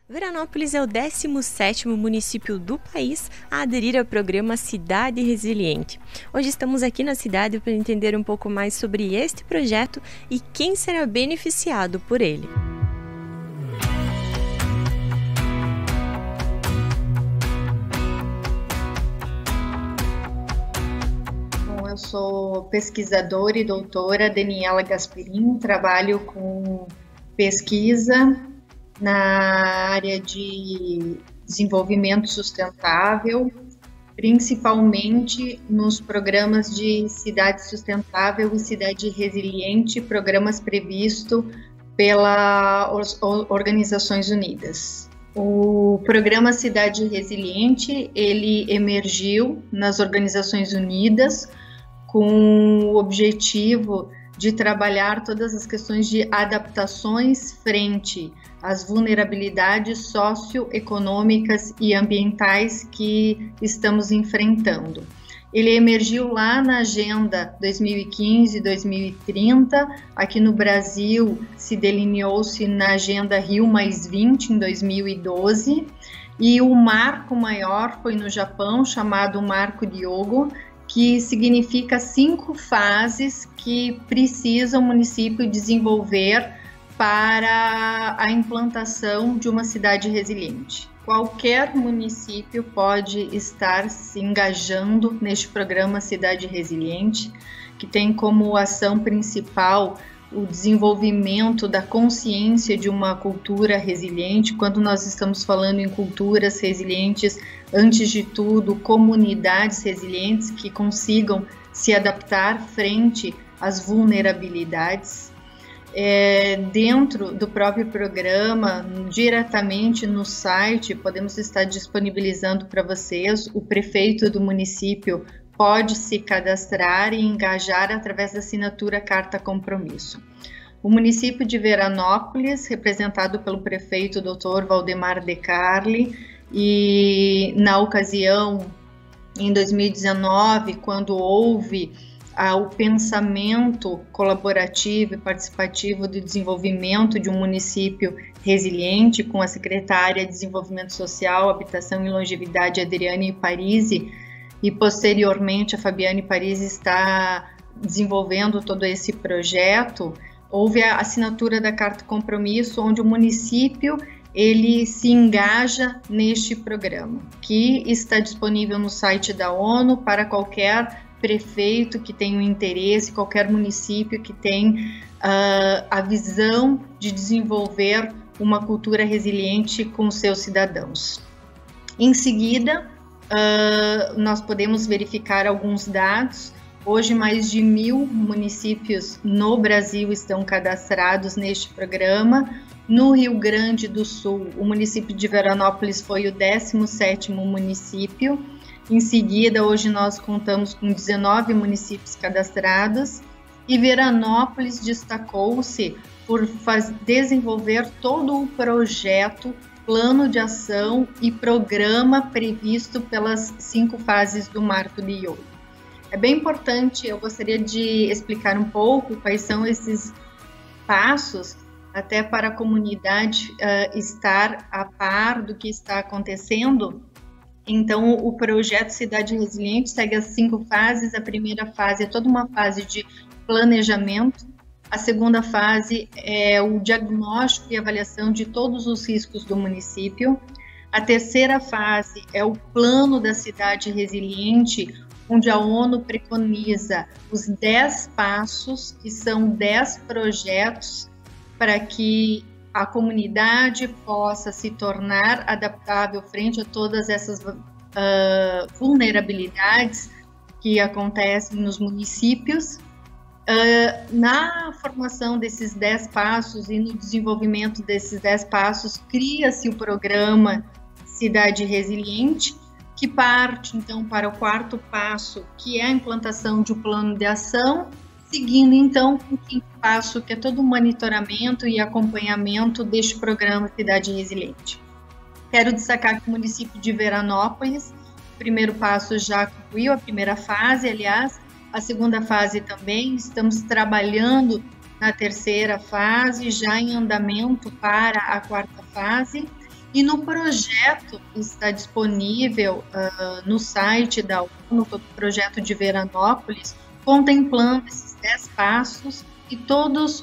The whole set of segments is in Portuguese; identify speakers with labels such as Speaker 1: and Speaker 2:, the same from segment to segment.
Speaker 1: Veranópolis é o 17º município do país a aderir ao programa Cidade Resiliente. Hoje estamos aqui na cidade para entender um pouco mais sobre este projeto e quem será beneficiado por ele.
Speaker 2: Bom, eu sou pesquisadora e doutora Daniela Gasperin, trabalho com pesquisa na área de desenvolvimento sustentável, principalmente nos programas de cidade sustentável e cidade resiliente, programas previstos pelas Organizações Unidas. O programa Cidade Resiliente, ele emergiu nas Organizações Unidas com o objetivo de trabalhar todas as questões de adaptações frente às vulnerabilidades socioeconômicas e ambientais que estamos enfrentando. Ele emergiu lá na Agenda 2015-2030, aqui no Brasil se delineou-se na Agenda Rio+20 em 2012, e o marco maior foi no Japão, chamado Marco Ryogo, que significa 5 fases que precisa o município desenvolver para a implantação de uma cidade resiliente. Qualquer município pode estar se engajando neste programa Cidade Resiliente, que tem como ação principal o desenvolvimento da consciência de uma cultura resiliente. Quando nós estamos falando em culturas resilientes, antes de tudo, comunidades resilientes que consigam se adaptar frente às vulnerabilidades. Dentro do próprio programa, diretamente no site, podemos estar disponibilizando para vocês. O prefeito do município pode se cadastrar e engajar através da assinatura Carta Compromisso. O município de Veranópolis, representado pelo prefeito Dr. Valdemar De Carli, e na ocasião, em 2019, quando houve o pensamento colaborativo e participativo do desenvolvimento de um município resiliente, com a secretária de Desenvolvimento Social, Habitação e Longevidade, Adriane Parisi, e posteriormente a Fabiane Parisi está desenvolvendo todo esse projeto. Houve a assinatura da Carta Compromisso, onde o município ele se engaja neste programa, que está disponível no site da ONU para qualquer prefeito que tenha um interesse, qualquer município que tem a visão de desenvolver uma cultura resiliente com seus cidadãos. Em seguida, nós podemos verificar alguns dados. Hoje, mais de 1.000 municípios no Brasil estão cadastrados neste programa. No Rio Grande do Sul, o município de Veranópolis foi o 17º município. Em seguida, hoje nós contamos com 19 municípios cadastrados, e Veranópolis destacou-se por desenvolver todo o projeto, plano de ação e programa previsto pelas 5 fases do Marco Ryogo. É bem importante, eu gostaria de explicar um pouco quais são esses passos, até para a comunidade estar a par do que está acontecendo. Então, o projeto Cidade Resiliente segue as 5 fases. A primeira fase é toda uma fase de planejamento. A segunda fase é o diagnóstico e avaliação de todos os riscos do município. A terceira fase é o plano da cidade resiliente, onde a ONU preconiza os 10 passos, que são 10 projetos para que a comunidade possa se tornar adaptável frente a todas essas vulnerabilidades que acontecem nos municípios. Na formação desses 10 passos e no desenvolvimento desses 10 passos, cria-se o programa Cidade Resiliente, que parte, então, para o 4º passo, que é a implantação de um plano de ação, seguindo, então, o 5º passo, que é todo o monitoramento e acompanhamento deste programa Cidade Resiliente. Quero destacar que o município de Veranópolis, o primeiro passo já concluiu, a primeira fase, aliás, a segunda fase também, estamos trabalhando na terceira fase, já em andamento para a 4ª fase, E no projeto que está disponível no site da ONU, o projeto de Veranópolis, contemplando esses 10 passos e todos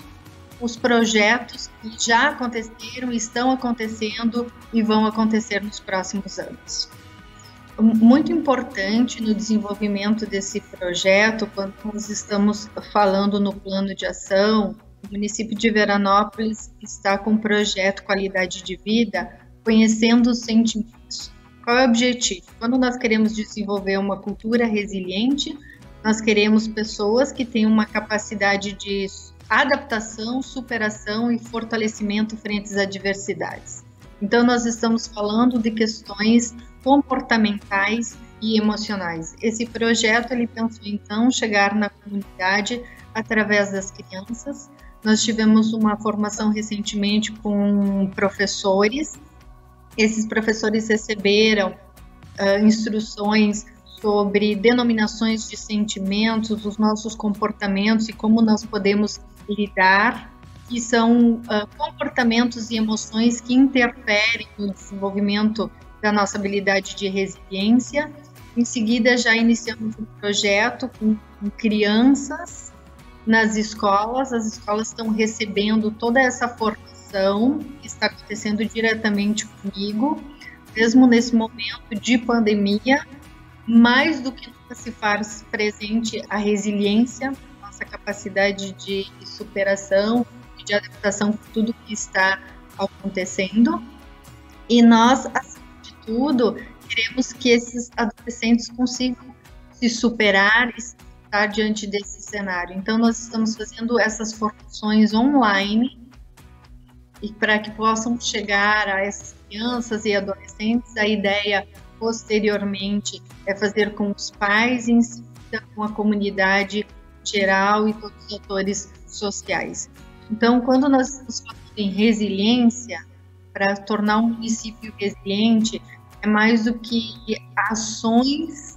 Speaker 2: os projetos que já aconteceram, estão acontecendo e vão acontecer nos próximos anos. Muito importante no desenvolvimento desse projeto, quando nós estamos falando no plano de ação, o município de Veranópolis está com o projeto Qualidade de Vida, conhecendo os sentimentos. Qual é o objetivo? Quando nós queremos desenvolver uma cultura resiliente, nós queremos pessoas que tenham uma capacidade de adaptação, superação e fortalecimento frente às adversidades. Então, nós estamos falando de questões comportamentais e emocionais. Esse projeto, ele pensou, então, chegar na comunidade através das crianças. Nós tivemos uma formação recentemente com professores. Esses professores receberam instruções sobre denominações de sentimentos, os nossos comportamentos e como nós podemos lidar, que são comportamentos e emoções que interferem no desenvolvimento da nossa habilidade de resiliência. Em seguida, já iniciamos um projeto com crianças nas escolas. As escolas estão recebendo toda essa formação que está acontecendo diretamente comigo, mesmo nesse momento de pandemia. Mais do que nunca se faz presente a resiliência, nossa capacidade de superação e de adaptação com tudo que está acontecendo. E nós, acima de tudo, queremos que esses adolescentes consigam se superar e estar diante desse cenário. Então, nós estamos fazendo essas formações online e para que possam chegar a essas crianças e adolescentes, a ideia posteriormente é fazer com os pais e em seguida com a comunidade geral e todos os atores sociais. Então, quando nós estamos falando em resiliência, para tornar um município resiliente, é mais do que ações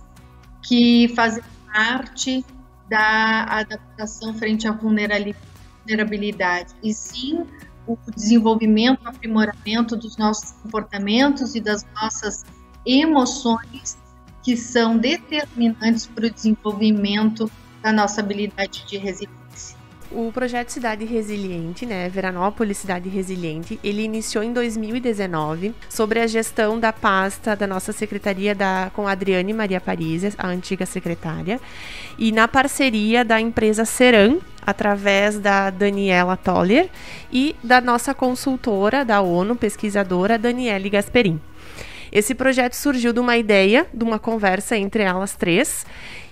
Speaker 2: que fazem parte da adaptação frente à vulnerabilidade, e sim o desenvolvimento, o aprimoramento dos nossos comportamentos e das nossas emoções, que são determinantes para o desenvolvimento da nossa habilidade de resiliência.
Speaker 1: O projeto Cidade Resiliente, né, Veranópolis Cidade Resiliente, ele iniciou em 2019 sobre a gestão da pasta da nossa secretaria com a Adriane Maria Paris, a antiga secretária, e na parceria da empresa Seram, através da Daniela Toller e da nossa consultora da ONU, pesquisadora Daniele Gasperin. Esse projeto surgiu de uma ideia, de uma conversa entre elas três,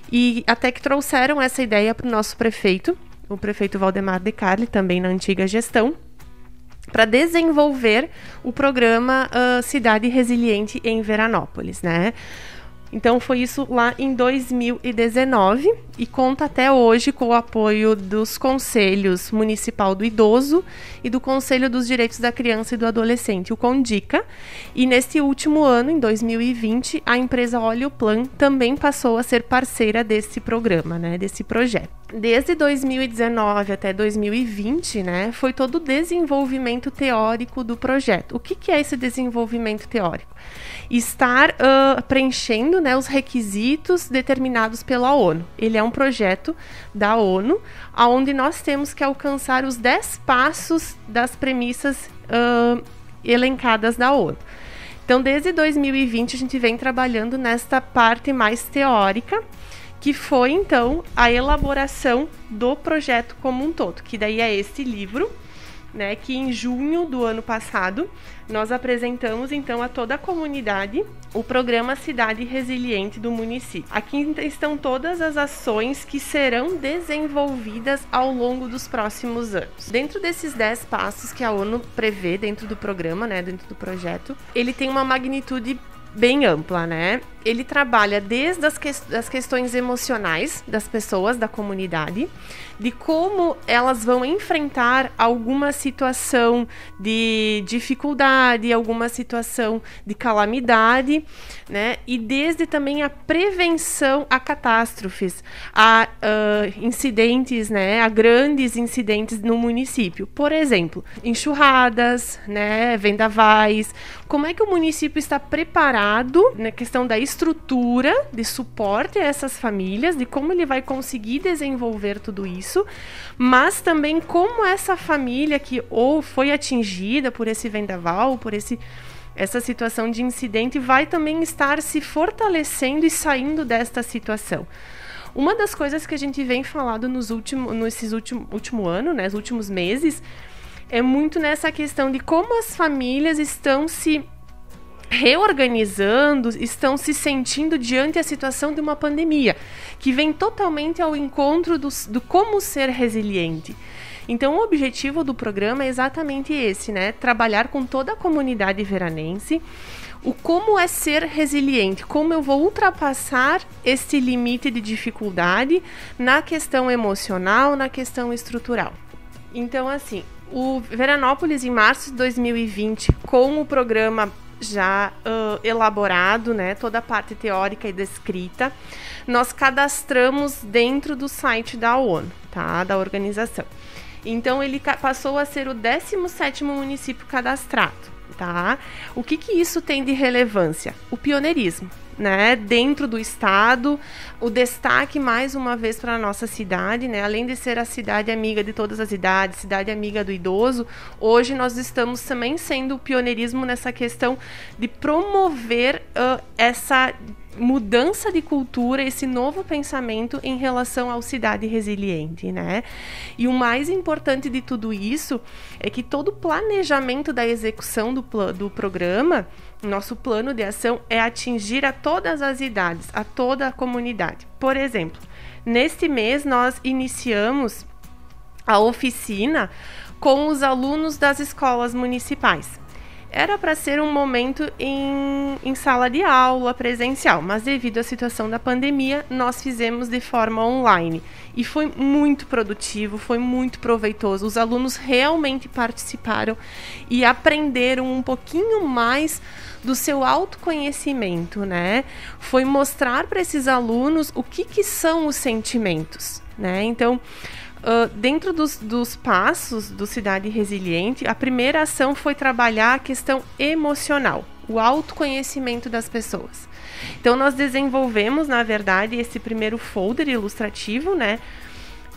Speaker 1: e até que trouxeram essa ideia para o nosso prefeito, o prefeito Valdemar De Carli, também na antiga gestão, para desenvolver o programa Cidade Resiliente em Veranópolis, né? Então foi isso lá em 2019 e conta até hoje com o apoio dos Conselhos Municipal do Idoso e do Conselho dos Direitos da Criança e do Adolescente, o CONDICA. E neste último ano, em 2020, a empresa Oleoplan também passou a ser parceira desse programa, né, desse projeto. Desde 2019 até 2020, né, foi todo o desenvolvimento teórico do projeto. O que é esse desenvolvimento teórico? Estar preenchendo, né, os requisitos determinados pela ONU. Ele é um projeto da ONU, onde nós temos que alcançar os 10 passos das premissas elencadas da ONU. Então, desde 2020, a gente vem trabalhando nesta parte mais teórica, que foi, então, a elaboração do projeto como um todo, que daí é esse livro, né, que em junho do ano passado nós apresentamos, então, a toda a comunidade o programa Cidade Resiliente do município. Aqui estão todas as ações que serão desenvolvidas ao longo dos próximos anos. Dentro desses 10 passos que a ONU prevê dentro do programa, né, dentro do projeto, ele tem uma magnitude bem ampla, né?
Speaker 3: ele trabalha desde as questões emocionais das pessoas, da comunidade, de como elas vão enfrentar alguma situação de dificuldade, alguma situação de calamidade, né? E desde também a prevenção a catástrofes, a incidentes, né? A grandes incidentes no município. Por exemplo, enxurradas, né? Vendavais. Como é que o município está preparado na questão da estrutura de suporte a essas famílias, de como ele vai conseguir desenvolver tudo isso, mas também como essa família que ou foi atingida por esse vendaval, por essa situação de incidente, vai também estar se fortalecendo e saindo desta situação. Uma das coisas que a gente vem falando nesses último ano, né, nos últimos meses, é muito nessa questão de como as famílias estão se reorganizando, estão se sentindo diante da situação de uma pandemia, que vem totalmente ao encontro do como ser resiliente. Então, o objetivo do programa é exatamente esse, né? Trabalhar com toda a comunidade veranense, o como é ser resiliente, como eu vou ultrapassar esse limite de dificuldade na questão emocional, na questão estrutural. Então, assim, o Veranópolis, em março de 2020, com o programa já elaborado, né, toda a parte teórica e descrita, nós cadastramos dentro do site da ONU, tá, da organização. Então, ele passou a ser o 17º município cadastrado. Tá? O que isso tem de relevância? O pioneirismo, né? Dentro do estado, o destaque mais uma vez para a nossa cidade, né? Além de ser a cidade amiga de todas as idades, cidade amiga do idoso, hoje nós estamos também sendo o pioneirismo nessa questão de promover essa mudança de cultura, esse novo pensamento em relação ao cidade resiliente, né? E o mais importante de tudo isso é que todo o planejamento da execução do programa, nosso plano de ação, é atingir a todas as idades, a toda a comunidade. Por exemplo, neste mês nós iniciamos a oficina com os alunos das escolas municipais. Era para ser um momento em sala de aula presencial, mas devido à situação da pandemia, nós fizemos de forma online. E foi muito produtivo, foi muito proveitoso. Os alunos realmente participaram e aprenderam um pouquinho mais do seu autoconhecimento, né? Foi mostrar para esses alunos o que são os sentimentos, né? Então, dentro dos passos do Cidade Resiliente, a primeira ação foi trabalhar a questão emocional, o autoconhecimento das pessoas. Então, nós desenvolvemos, na verdade, esse primeiro folder ilustrativo, né,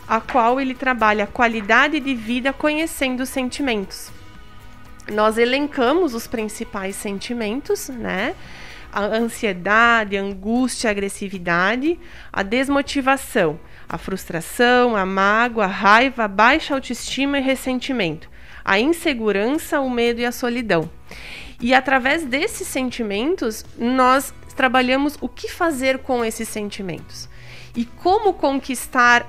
Speaker 3: a qual ele trabalha a qualidade de vida conhecendo os sentimentos. Nós elencamos os principais sentimentos, né, a ansiedade, a angústia, a agressividade, a desmotivação, a frustração, a mágoa, a raiva, a baixa autoestima e ressentimento, a insegurança, o medo e a solidão. E através desses sentimentos, nós trabalhamos o que fazer com esses sentimentos e como conquistar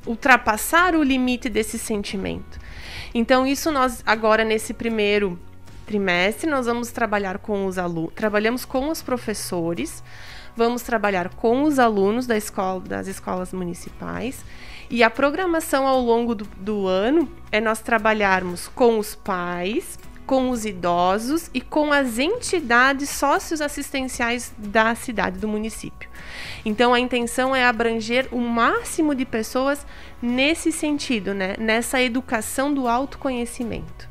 Speaker 3: ultrapassar o limite desse sentimento. Então, isso nós agora nesse primeiro trimestre nós vamos trabalhar com os alunos, trabalhamos com os professores, vamos trabalhar com os alunos das escolas municipais, e a programação ao longo do ano é nós trabalharmos com os pais, com os idosos e com as entidades socioassistenciais da cidade, do município. Então, a intenção é abranger o máximo de pessoas nesse sentido, né? Nessa educação do autoconhecimento.